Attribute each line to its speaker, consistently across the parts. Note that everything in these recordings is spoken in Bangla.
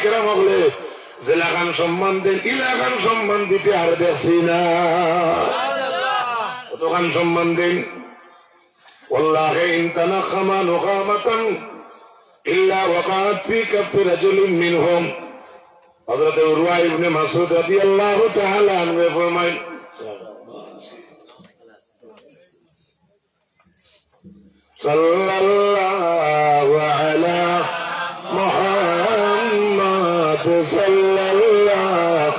Speaker 1: কেরাম হলে জেলাখান সম্মান দেন, ইলাকান সম্মান দিতে আর দেখছি না। কতখান সম্মান দেন। ওয়াল্লাহি ইন তানাখামা নুখামাতান ইল্লা ওয়াকাত ফি কাফি রাজুলিন মিনহুম। হযরত উরওয়া ইবনে মাসউদ রাদিয়াল্লাহু তাআলা আনহু ফরমায়, সাল্লাল্লাহু আলা মুহাম্মাদ সাল্লাল্লাহু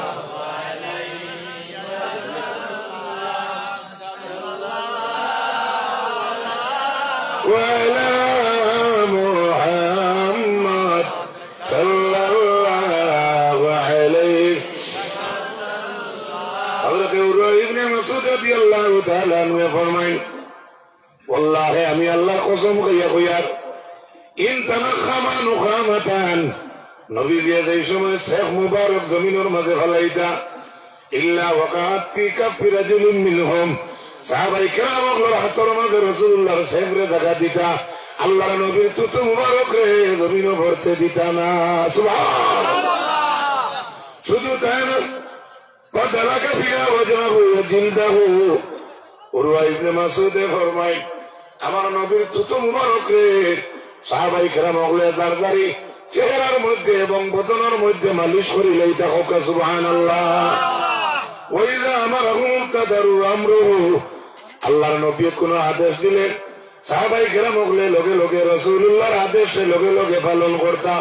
Speaker 1: وعلى محمد صلى الله عليه। حضرت উরওয়া ইবনে মাসউদ রাদিয়াল্লাহু তাআলা আনহু ফরমায়, ওয়াল্লাহি আমি আল্লাহর কসম কইয়া কইয়ার, ইন তানাখামা নুখামাতান, নবীজি যেই সময় শেখ মুবারক জমিনের মাঝে ফলাইতা, ইল্লা ওয়াকাত ফি কাফি রাজুলিন মিনহুম, সাহাবায়ে কেরামের হাতের মাঝে রাসূলুল্লাহর শেখরে জায়গা দিতা, আল্লাহর নবীর থুতু মুবারক রে জমিনে ভরতে দিতা না। সুবহানাল্লাহ। শুধু তাই না, ফাদালাকা বিহা ওয়াজহাহু ওয়া জিলদাহু। উরওয়া ইবনে মাসউদ ফরমায়, আমার নবীর থুতু মুবারক রে সাহাবায়ে কেরাম হলে জারজারি চেহারার মধ্যে এবং বদনের মধ্যে মালিশ করিলে তাহকা। সুবহানাল্লাহ। ওয়াইদা আমারহুম তাদারু আমরুহু, আল্লাহর নবী কোন আদেশ দিলেন সাহাবায়ে কেরাম হলে লগে লগে রাসূলুল্লাহর আদেশে লগে লগে পালন করতা।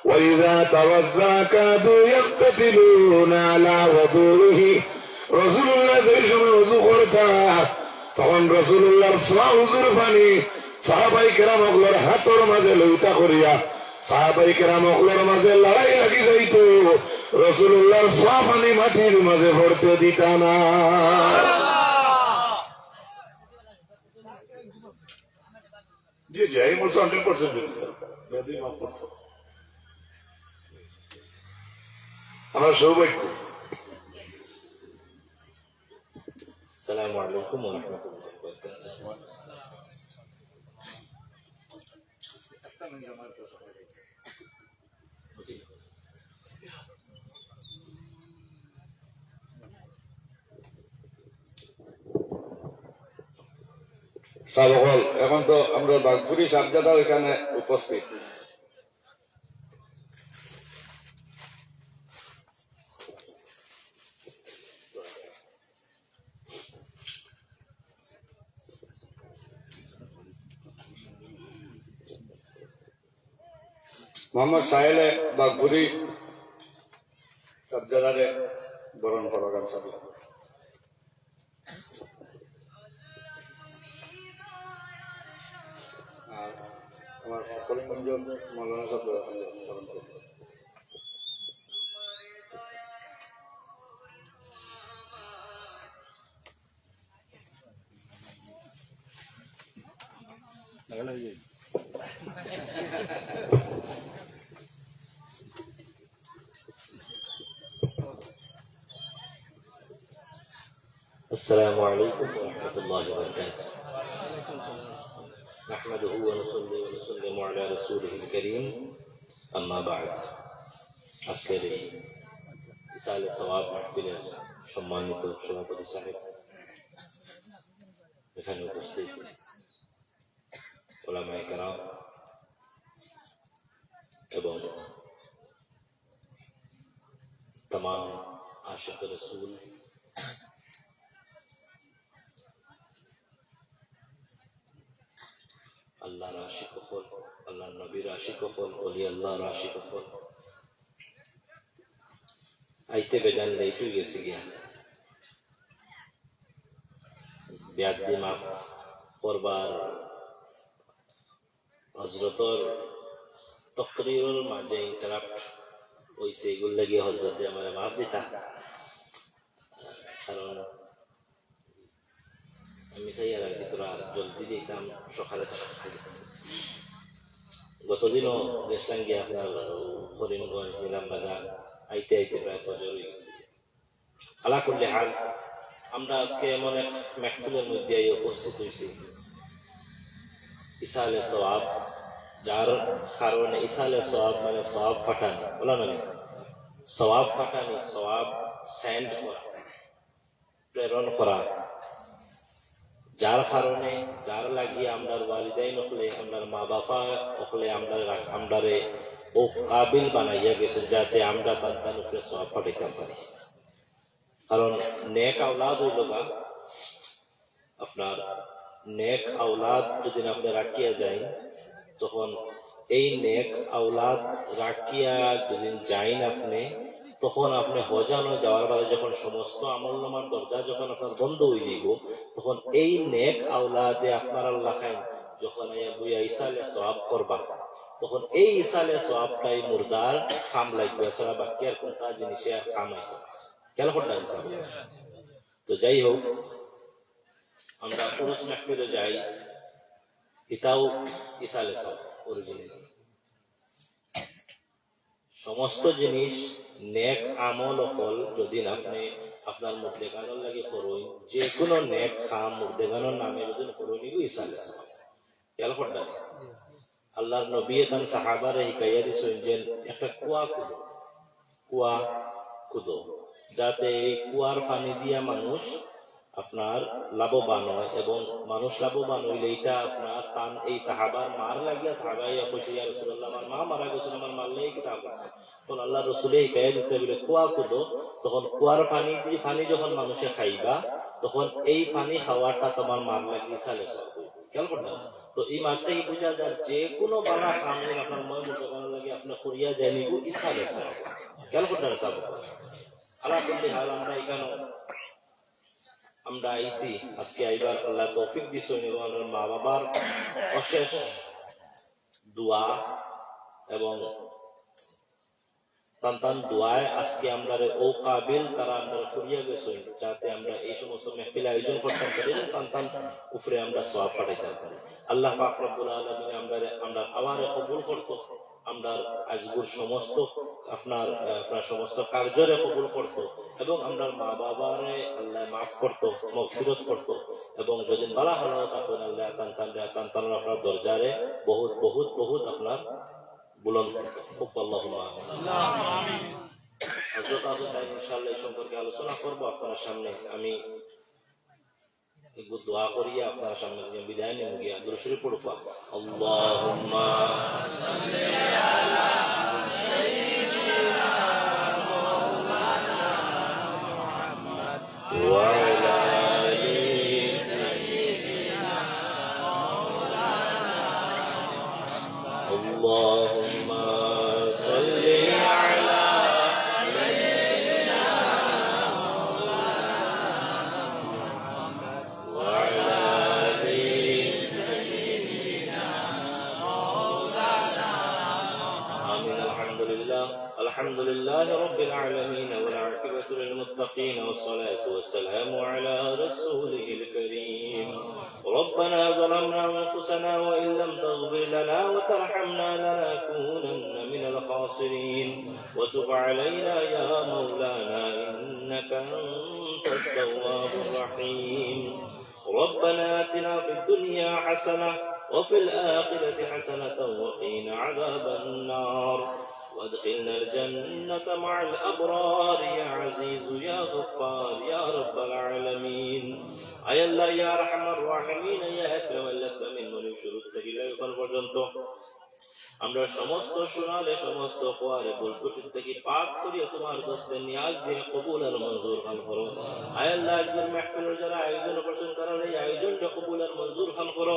Speaker 1: ওয়াইদা তাওয়াজ্জা কাদু ইয়াক্তাতিলুনা আলা ওয়াদুহি, রাসূলুল্লাহ যেই সময় ওযু করতা তখন রাসূলুল্লাহর সোয়া হুজুর পানি সাহাবায়ে কেরাম হলের হাতের মাঝে লইতা করিয়া সাহাবায়ে কেরাম হলের মাঝে লড়াই লাগি যাইত, রাসূলুল্লাহর সোয়া পানি মাটির মাঝে ভরতে দিতা না। জি জি, এই বলছো 100% বেদি মাফ করতে আমার সৌভাগ্য।
Speaker 2: আসসালামু আলাইকুম ওয়া রাহমাতুল্লাহি ওয়া বারাকাতুহু।
Speaker 3: সাবকল এখন তো আমরা বাগপুরি সাবজাদা এখানে উপস্থিত। মোহাম্মদ সাহেলে বাগপুরি সাবজাদারে বরণ করগান সাহেব। আর আমার করিমগঞ্জ মৌলানা সাহেব বরণ করবেন।
Speaker 2: السلام عليكم ورحمة الله وبركاته. نحمده ونصلي ونسلم على رسوله الكريم أما بعد. আজকের এই ইসালে সওয়াব মাহফিলের সম্মানিত সভাপতি সাহেব, এখানে উপস্থিত উলামায়ে কেরাম এবং तमाम आशिक रसूल, আল্লাহর আশিক হল, আল্লাহর নবীর আশিক হল, ওলি আল্লাহর আশিক হল, আইতে বেজান লেটু গেছে গিয়া ব্যাধি মাফ করবার হজরতর তকরিরের মাঝে ইন্টারাপ্ট হইছে, এগুলো লাগিয়ে হজরতে আমার মাফ দিতা। কারণ আমি চাই আর কি তোরা জলদি যেতাম সকালে গতদিনও গেছিলাম গিয়ে আপনার করিমগঞ্জ নিলাম বাজার, আইতে আইতে প্রায় ফজর হয়ে গেছে। আলা করলে হাল আমরা আজকে এমন এক মাহফিলের মধ্যে উপস্থিত হয়েছি, ইসালে সওয়াব যার কারণে ইসালে সওয়াব মানে সওয়াব ফাটানি, বলা মানে সওয়াব ফাটানি, সওয়াব সেন্ড করা, প্রেরণ করা, যার কারণে যার লাগিয়ে আমরার ওয়ালিদাইন হলে আমরার মা বাবা হলে আমরারে ও কাবিল বানাইয়া গেছে যাতে আমরা তার উপরে সওয়াব ফাটাইতে পারি। কারণ নেক আওলাদ হইল বা আপনার নেক আওলাদ যদি আপনি রাখিয়া যায়, তখন এই নেক আওলাদ রাখিয়া যদি যাইন আপনি, তখন আপনি হজানো যাওয়ার বাদে যখন সমস্ত আমলনামার দরজা যখন আপনার বন্ধ হয়ে যাইব, তখন এই নেক আওলাদে আপনার আল্লাহ খাইন যখন বুয়া ইসালে সওয়াব করবা, তখন এই ইসালে সওয়াবটাই মুর্দার কাম লাগবে, ছাড়া বাকি আর কোনটা জিনিসে আর কাম আইতো কেন করলাম ইসাব। তো যাই হোক, আমরা পুরুষ মাহফিলে যাই, এটাও ইসালে সওয়াব অরিজিনাল। সমস্ত জিনিস নেক আমল অকল যদি আপনি আপনার মুর্দেগানোর লাগে করুন, যে কোনো নেক খাম মুর্দেগানোর নামে যদি করুন, ইসালে সওয়াব খেয়াল করবেন। আল্লাহর নবী তান সাহাবারে হিকাইয়া দিছেন যে একটা কুয়া খুদো, যাতে এই কুয়ার পানি দিয়া মানুষ আপনার লাভবান হয়, এবং মানুষ লাভবান হইলে এটা আপনার তান এই সাহাবার মার লাগিয়া সাহাবাই কইছে ইয়া রাসূলুল্লাহ, আমার মা মারা গেছে, আমার মার লাগি কিতাব। তখন আল্লাহ রসুলে হিকাইয়া দিতে বলে কুয়া খুদো, তখন কুয়ার পানি দিয়ে পানি যখন মানুষে খাইবা, তখন এই পানি খাওয়াটা তোমার মার লাগি সালে সওয়াব খেয়াল করবেন। তো এই মাস থেকে বোঝা যায় যে কোনো বালা কাম আপনার ময় মুদ্রা লাগে আপনার করিয়া যায় নিব ইসালে সওয়াব খেয়াল করবেন। সব আল্লাহ করলে হাল আমরা এখানে আমরা আইসি আজকে আইবার আল্লাহ তৌফিক দিছেন, এবং আমার মা বাবার অশেষ দোয়া এবং তান দোয়ায় আজকে আমরা ও কাবিল তারা আমরা করিয়া গেছেন, যাতে আমরা এই সমস্ত মেহফিল আয়োজন করতে পারি, তান উপরে আমরা সওয়াব পাঠাইতে পারি। আল্লাহ পাক রব্বুল আলামিন আমরা আওয়ারে কবুল করতো, আমরা আজগুর সমস্ত আপনার সমস্ত কার্যরে কবুল করতো, এবং আমরা মা বাবারে আল্লাহ মাফ করতো, মাগফিরাত করতো, এবং যদি বালা হলো তখন আল্লাহ তান আপনার দরজারে বহুত বহুত বহুত আপনার বুলন্দ করতো। আল্লাহুম্মা আমিন। হযরত আবু তাই ইনশাআল্লাহ এই সম্পর্কে আলোচনা করব আপনার সামনে। আমি একটু দোয়া করিয়া আপনার সামনে বিদায় নেব গিয়া দুরূদ শরীফ পড়ব। আল্লাহুম্মা সাল্লি আলা সাইয়্যিদিনা মাওলানা মুহাম্মদ ওয়া আলা আলি সাইয়্যিদিনা মাওলানা মুহাম্মদ। আল্লাহুম্মা সাল্লি আলা সাইয়্যিদিনা মাওলানা মুহাম্মদ ওয়া আলা আলি সাইয়্যিদিনা মাওলানা মুহাম্মদ। আমিন। আলহামদুলিল্লাহ আলহামদুলিল্লাহ রাব্বিল আলামিন ওয়াল আকিবাতু লিল মুত্তাকিন ওয়াসসালাতু ওয়াসসালামু আলা রাসূলিল কারীম। ربنا ظلمنا أنفسنا وإن لم تغفر لنا وترحمنا لنكونن من الخاسرين وتب علينا يا مولانا إنك أنت التواب الرحيم. ربنا آتنا في الدنيا حسنة وفي الآخرة حسنة وقنا عذاب النار وادخلنا الجنة مع الأبرار يا عزيز يا غفار يا رب العالمين. أي الله يا أرحم الراحمين يا أكرم الأكرمين من শুরু থেকে এখন পর্যন্ত আমরা সমস্ত শোনালে সমস্ত খোয়ারে ভুল ত্রুটি থেকে পাক করিয়া তোমার দস্তে নিয়াজ দিয়ে কবুল আর মঞ্জুর খান করো। আয় আল্লাহ আজকের মাহফিলের যারা আয়োজন করছেন তারা এই আয়োজনটা কবুল আর মঞ্জুর খান করো।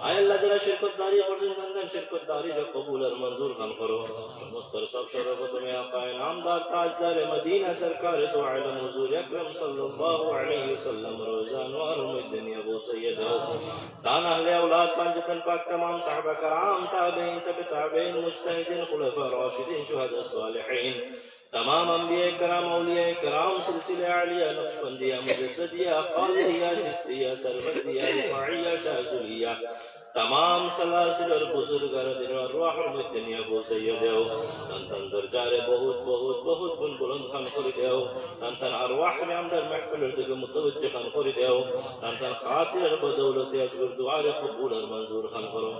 Speaker 2: আয় আল্লাহ যারা শিরকতদারি করছেন তাদের শিরকতদারিটা কবুল আর মঞ্জুর খান করো। সমস্ত সব সর্বপ্রথমে আকায়ে নামদার তাজদার মদিনা সরকার তো আলম হুজুর আকরাম সাল্লাল্লাহু আলাইহি ওয়াসাল্লাম রোজান ওয়ার মধ্যে আবু সৈয়দ তান আহলে اولاد পাঁচজন পাক तमाम সাহাবা کرام তাবেঈন তাবেঈন মুজতাহিদিন খুলাফা রাশিদিন শুহাদা সালেহিন तमाम अंबिया कराम औलिया कराम सिलसिले आलिया नक्शबंदिया मुजद्दिया कादिरिया चिश्तिया सरवतिया रिफाइया शाज़ुलिया तमाम सलासिल और बुजुर्गार दिन अरवाह मुद्दनिया अबू सैयद तन दरजारे बहुत बहुत बहुत बुलंद खान कर देओ तन अरवाह ने अंदर महफिल दिके मुतवज्जिह खान कर देओ तन खातिर बदौलत अजर दुआ रे कबूल और मंजूर खान करो।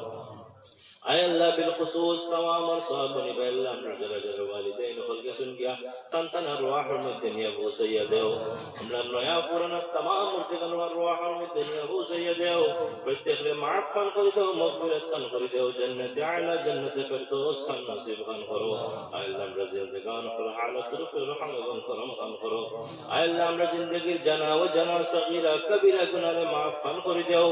Speaker 2: आय अल्लाह बिलखुसूस तमाम और साहब बनी बेल्ला हमरा जरा जरा वालिदैन खल के सुन गया तन तन अरवाह में दुनिया वो सैयद हो हमरा नया पुराना तमाम मुर्तकन अरवाह में दुनिया वो सैयद हो प्रत्येक ले माफ खान कर दो मगफिरत खान कर दो जन्नत आला जन्नत फिरदौस खान नसीब खान करो आय अल्लाह हमरा जिंदगान पर हालत रुफ रहम व करम खान करो आय अल्लाह हमरा जिंदगी जना व जना सगीरा कबीरा गुनाह माफ खान कर दो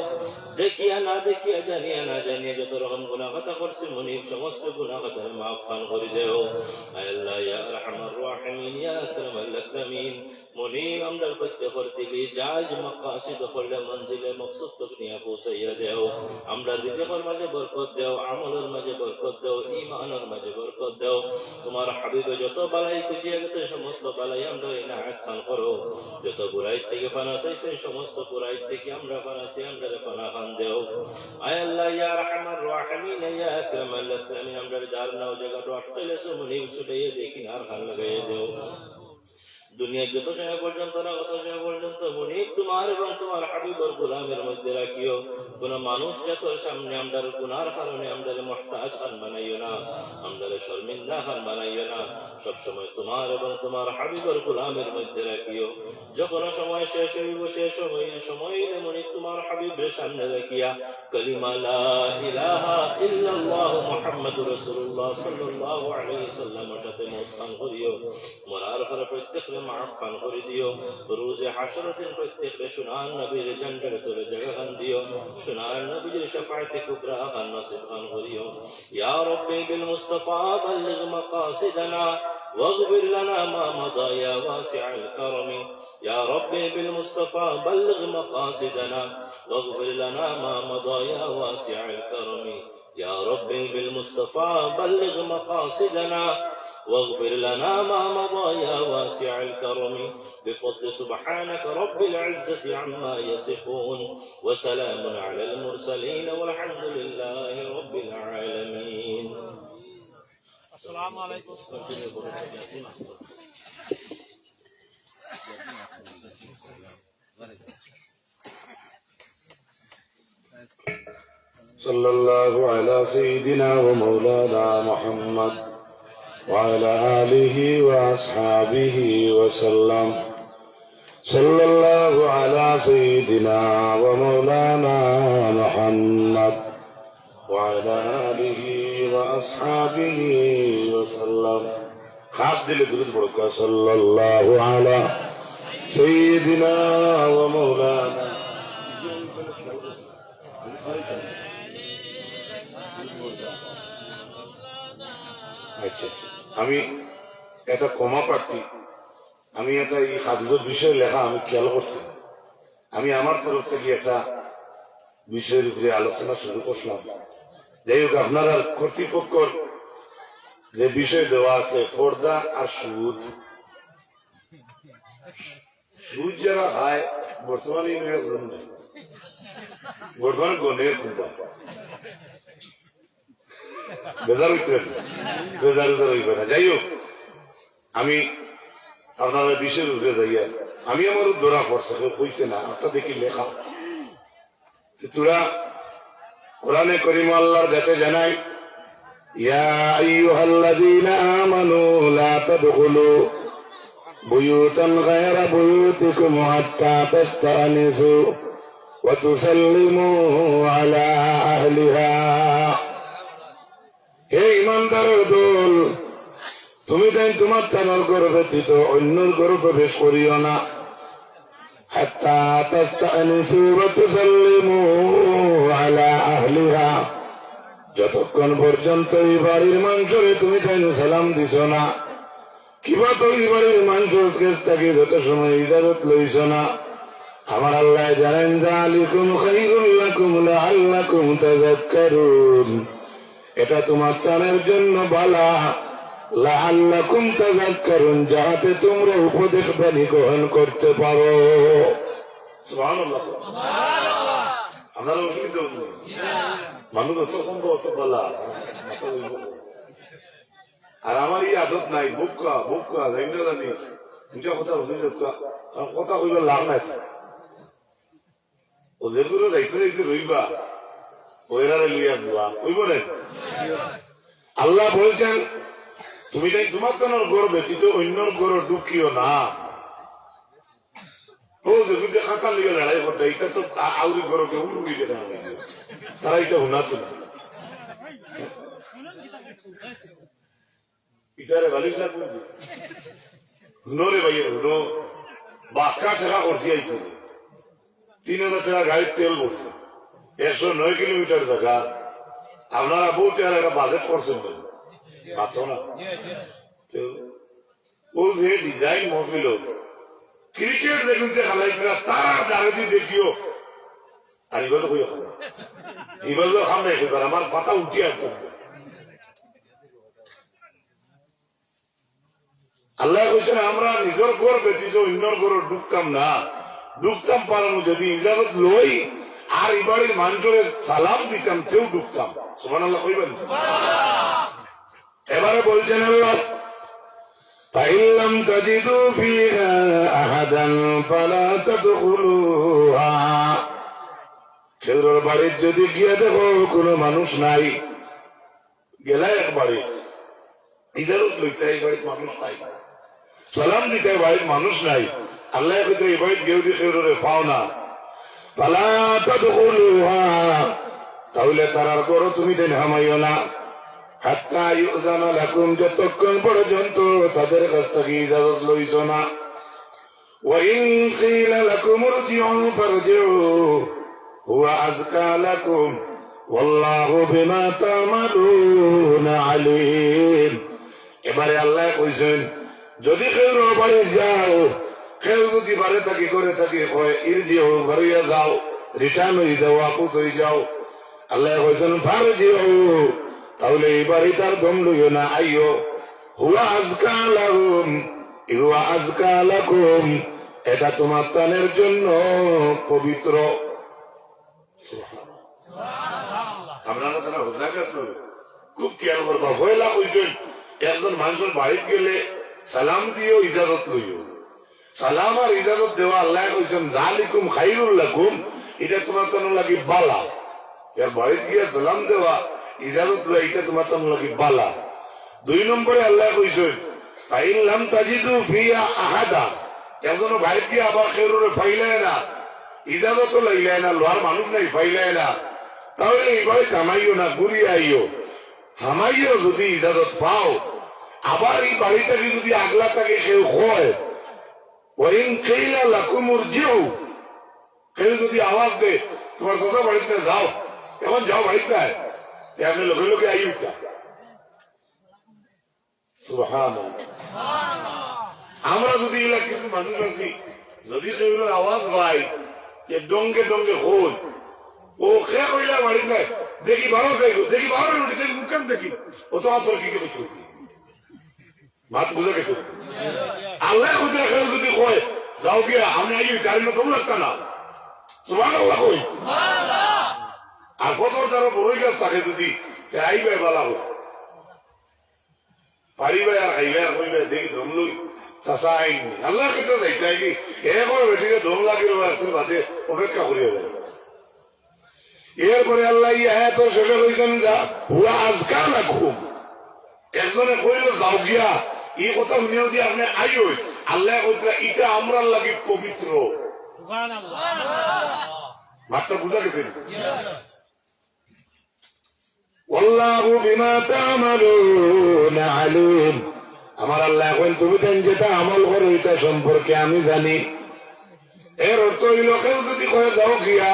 Speaker 2: देखिया ना देखिया जानिया ना जानिया जो तो रकम गुनाह করছে মুনিব সমস্ত গুনাহ খাতা maaf খান করে দেও আয় আল্লাহ ইয়া আরহামার রাহিমিন ইয়া আকরামাল আকরামিন মুনিব আমরার প্রত্যেকের দিকে জায়েজ মাকাসিদ করলে মঞ্জিলে মকসুদ তক নিয়ে পৌঁছাইয়া দেও আমরার রিজিকের মাঝে বরকত দেও আমলের মাঝে বরকত দেও ঈমানের মাঝে বরকত দেও তোমার হাবিবে যত বালাই খুঁজিয়া গেছে সমস্ত বালাই আমরা ইনায়াত খান করো যত বুরাই থেকে পানা চাইছে সমস্ত বুরাই থেকে আমরা পানাছি আমরা পানা খান দেও আয় আল্লাহ ইয়া আরহামার রাহিমিন ইয়া আকরামাল আকরামিন আমরা যার নাও জায়গা আটকাইলে সে মুনিব ছুটাইয়া দেখি আর খান লাগাইয়া দেও দুনিয়া যত সময় পর্যন্ত না কত সময় পর্যন্ত মুনিব তোমার এবং তোমার হাবিবের গোলামের মধ্যে রাখিও কোন মানুষ যত সামনে আমদার গুনার কারণে আমদারে মুহতাজ খান বানাইও না আমদারে শর্মিন্দা খান বানাইও না সব সময় তোমার এবং তোমার হাবিবের গোলামের মধ্যে রাখিও যখন সময় শেষ হইব শেষ সময় মুনিব তোমার হাবিবের সামনে রাখিয়া কালিমা লা ইলাহা ইল্লাল্লাহ মুহাম্মাদুর রাসূলুল্লাহ সাল্লাল্লাহু আলাইহি সাল্লামের সাথে মত পান করিও মরার পরে প্রত্যেক মাফ খান করে দিও রোজে হাসরের দিন প্রত্যেককে সুনান নবীর জান্নাতের তলে জায়গা খান দিও সুনান নবীর শাফাআতে কুবরা খান নসিব খান করিও ইয়া রাব্বি বিল মুস্তাফা বাল্লিগ মাকাসিদানা واغفر لنا ما مضى يا واسع الكرم يا ربي بالمصطفى بلغ مقاصدنا واغفر لنا ما مضى يا واسع الكرم يا ربي بالمصطفى بلغ مقاصدنا واغفر لنا ما مضى يا واسع الكرم بفضل سبحانك رب العزة عما يصفون وسلام على المرسلين والحمد لله رب العالمين
Speaker 4: السلام عليكم
Speaker 1: صلى الله على سيدنا ومولانا محمد وعلى آله وأصحابه وسلم صلى الله على سيدنا ومولانا محمد وعلى آله وأصحابه وسلم خاص دل درود پڑھو صلى الله على سيدنا ومولانا আচ্ছা আমি একটা কমা প্রার্থী আমি একটা এই হাদিসের বিষয়ে লেখা আমি খেয়াল করছি আমি আমার তরফ থেকে একটা বিষয়ের উপরে আলোচনা শুরু করলাম যাই হোক আপনারা কর্তৃপক্ষর যে বিষয় দেওয়া আছে পর্দা আর সুদ সুদ যারা খায় বর্তমানে বর্তমানে গণের কোনটা বেজার হইতে বেজার হইবে না যাই হোক আমি আপনারা বিষয়ের উপরে যাইয়া আমি আমার ধরা পড়ছে কইছে না আপনার দেখি লেখা তোরা কোরআনে করিম আল্লাহর যাতে জানাই ইয়া আইয়ুহাল্লাযীনা আমানু লা তাদখুলু বুয়ুতান গায়রা বুয়ুতিকুম হাত্তা তাস্তানিসু ওয়া তুসাল্লিমু আলা আহলিহা হে ইমানদারের দল তুমি তাই তোমার থানার ঘর ব্যতীত অন্যর ঘর প্রবেশ করিও না হাত্তা তাস্তানিসু ওয়া তুসাল্লিমু আলা আহলিহা যতক্ষণ পর্যন্ত এই বাড়ির মানুষরে তুমি তাই সালাম দিছ না কিবা তো এই বাড়ির মানুষের কাছ থেকে যত সময় ইজাজত লইছ না আমার আল্লাহ জানেন যালিকুম খায়রুল লাকুম লাআল্লাকুম তাযাক্কারুন এটা তোমার তানের জন্য ভালো লাআল্লাকুম তাযাক্কারুন যাতে তোমরা উপদেশ বাণী গ্রহণ করতে পারো সুবহানাল্লাহ সুবহানাল্লাহ আপনারা অসুবিধা হচ্ছে মানুষ অত কম অত বলা আর আমার এই আদত নাই বুকা জানি না জানি দুটা কথা শুনে যাবকা কথা কইবার লাভ নাই ও যেগুলো যাইতে যাইতে রইবা ও ওইরারে লইয়া দোয়া ওই বলেন আল্লাহ বলছেন তুমি তাই তোমার তো গড় ব্যতীত অন্যর গড় ঢুকিও না। ও যে খাতা লিগে লড়াই করতে এটা তো আউরি গড়কে উড়ুই দেয় তারা এটা শোনাতো না। ইটারে বালিশ লাগবে হুনরে ভাই হুনো বাক্কা টাকা করছি আইছে 3000 টাকা গাড়ির তেল পড়ছে 109 কিলোমিটার জায়গা আপনারা বহু টাকার একটা বাজেট করছেন মাত্র না। ও যে ডিজাইন মহফিল ক্রিকেট দেখুন যে খেলাইছিলা তারা দাঁড়িয়ে দেখিও আর এবার তো এবার তো খাম নাই এবার আমার পাতা উঠে আসছে। আল্লাহ কইছেন আমরা নিজের ঘর ব্যতীত অন্যর ঘর ঢুকতাম না, ঢুকতাম পারানো যদি ইজাজত লই আর এবারের মানুষের সালাম দিতাম তেও ঢুকতাম। সুবহানাল্লাহ কইবেন। এবারে বলছেন আল্লাহ فإن لم تجدوا فيها أحدا فلا تدخلوها খেজুরের বাড়ির যদি গিয়ে দেখো কোনো মানুষ নাই গেলা একবারে ইজাজত লইতে এই বাড়ির মানুষ নাই সালাম দিতে বাড়ির মানুষ নাই আল্লাহ কইতে এই বাড়ির গেউ দিয়ে খেজুরে পাও না ফালা তাদখুলুহা তাহলে তারার ঘর তুমি দেন হামাইও না হাত্তা ইউজানা লাকুম যতক্ষণ পর্যন্ত তাদের কাছ থেকে ইজাজত লইছো না। ওয়া ইন কিলা লাকুম ইরজিউ ফারজিউ হুয়া আযকা লাকুম ওয়াল্লাহু বিমা তা'মালুনা আলীম। এবারে আল্লাহ কইছেন যদি কেউ বাড়ি যাও কেউ যদি বাড়ি থাকি করে থাকি হয় ইরজিউ বাড়িয়া যাও রিটার্ন হয়ে যাও আপস হয়ে যাও। আল্লাহ কইছেন ফারজিউ তাহলে এই বাড়ি তার দম লইও না আইও হুয়া আযকা লাকুম হুয়া আযকা লাকুম এটা তোমার তানের জন্য পবিত্র। আপনারা যারা হোজা গেছে খুব খেয়াল করবা হইলা কইছেন একজন মানুষের বাড়িতে গেলে সালাম দিও ইজাজত লইও। সালাম আর ইজাজত দেওয়া আল্লাহ কইছেন জালিকুম খাইরুল লাকুম এটা তোমার তানোর লাগি বালা। এর বাড়িতে গিয়ে সালাম দেওয়া ইজাজত লওয়া এটা তোমার তানোর লাগি বালা। 2 নম্বরে আল্লাহ কইছেন ফাইন লাম তাজিদু ফিয়া আহাদা একজন বাড়িতে গিয়ে আবার খেরুরে ফাইলায় না ইজাজত লইলায় না লোহার মানুষ নাই ফাইলায় না তাহলে এই বাড়ি হামাইও না ঘুরিয়ে আইও। হামাইও যদি ইজাজত পাও আবার এই বাড়ি থেকে যদি আগলা থাকে কেউ হয় ওয়াইন কিলা লাকুম ইরজিউ কেউ যদি আওয়াজ দে তোমার চাচা বাড়িতে যাও এখন যাও বাড়িতে আপনি লোকে লোকে আইউতা। সুবহানাল্লাহ। আমরা যদি এগুলা কিছু মানুষ আছি যদি সেগুলোর আওয়াজ পাই ডঙ্গে ডঙ্গে হল ও খে কইলা বাড়িতে দেখি বারো চাইব দেখি বারো রুটি দেখি মুখান দেখি ও তো তোর কি কিছু মাত বুঝে গেছে। আল্লাহ খুঁজে খেয়ে যদি কয় যাও গিয়া আমি আইউ চারি না তোম লাগতা না সুবহানাল্লাহ কই আর ফতর তারা বড়ই গাছ থাকে যদি আইবে বালা হোক পারিবে আর আইবে আর কইবে দেখি দম লই চাষা আইনি আল্লাহর ক্ষেত্রে যাইতে আইনি এরপর বেটিকে দম লাগিল বাদে অপেক্ষা করিয়া যায়। এরপরে আল্লাহ এত শেষে কইছেন যা হুয়া আযকা লাকুম একজনে কইল যাও গিয়া এই কথা শুনিও দিয়ে আপনি আইও আল্লাহ কইতরা এটা আমরার লাগি পবিত্র। মাত্র বুঝা গেছে। ওয়াল্লাহু বিমা তা'মালুনা আলীম আমার আল্লাহ এখন তুমি যেটা আমল করো এটা সম্পর্কে আমি জানি। এর অর্থ হইল কেউ যদি কয়ে যাও গিয়া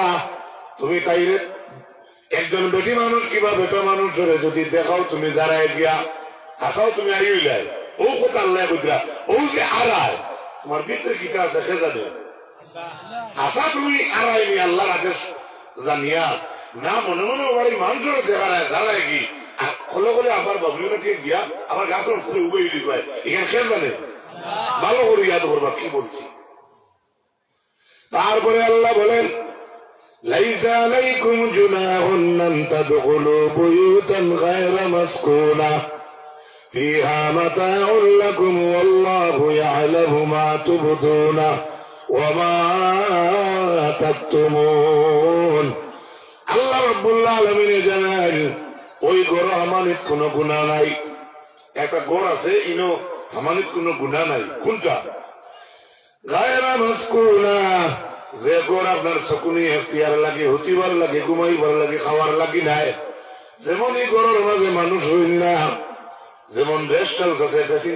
Speaker 1: তুমি তাইরে একজন বেটি মানুষ কিংবা বেটা মানুষের যদি দেখাও তুমি যারা গিয়া আসাও তুমি আইলাই ও কথা আল্লাহ বুঝরা ও যে আড়ায় তোমার ভিতরে কি আছে সে জানে আসা তুমি আড়াইনি আল্লাহর আদেশ জানিয়া না মনে মনে বাড়ির মানুষের দেখা যায় যারা কি খোলে খোলে আবার বাবলিটাকে গিয়া আমার গাছের ফুলে উবে দিবে এখানে সে জানে ভালো করে ইয়াদ করবা কি বলছি। তারপরে আল্লাহ বলেন লাইসা আলাইকুম জুনাহুন আন তাদখুলু বুয়ুতান গায়রা মাসকুনা ফিহা মাতাউন লাকুম ওয়াল্লাহু ইয়ালামু মা তুবদুনা ওয়া মা তাকতুমুন। আল্লাহ রাব্বুল আলামিন জানেন ওই ঘর আমানিত কোনো গুনাহ নাই। একটা ঘর আছে ইনো আমানিত কোনো গুনাহ নাই। কোনটা? গায়রা মাসকুনা, যে ঘর আপনার শকুনি এখতিয়ার লাগে, হতিবার লাগে, ঘুমাইবার লাগে, খাওয়ার লাগে নাই। যেমন এই ঘরের মাঝে মানুষ হইল না, যেমন রেস্ট হাউস আছে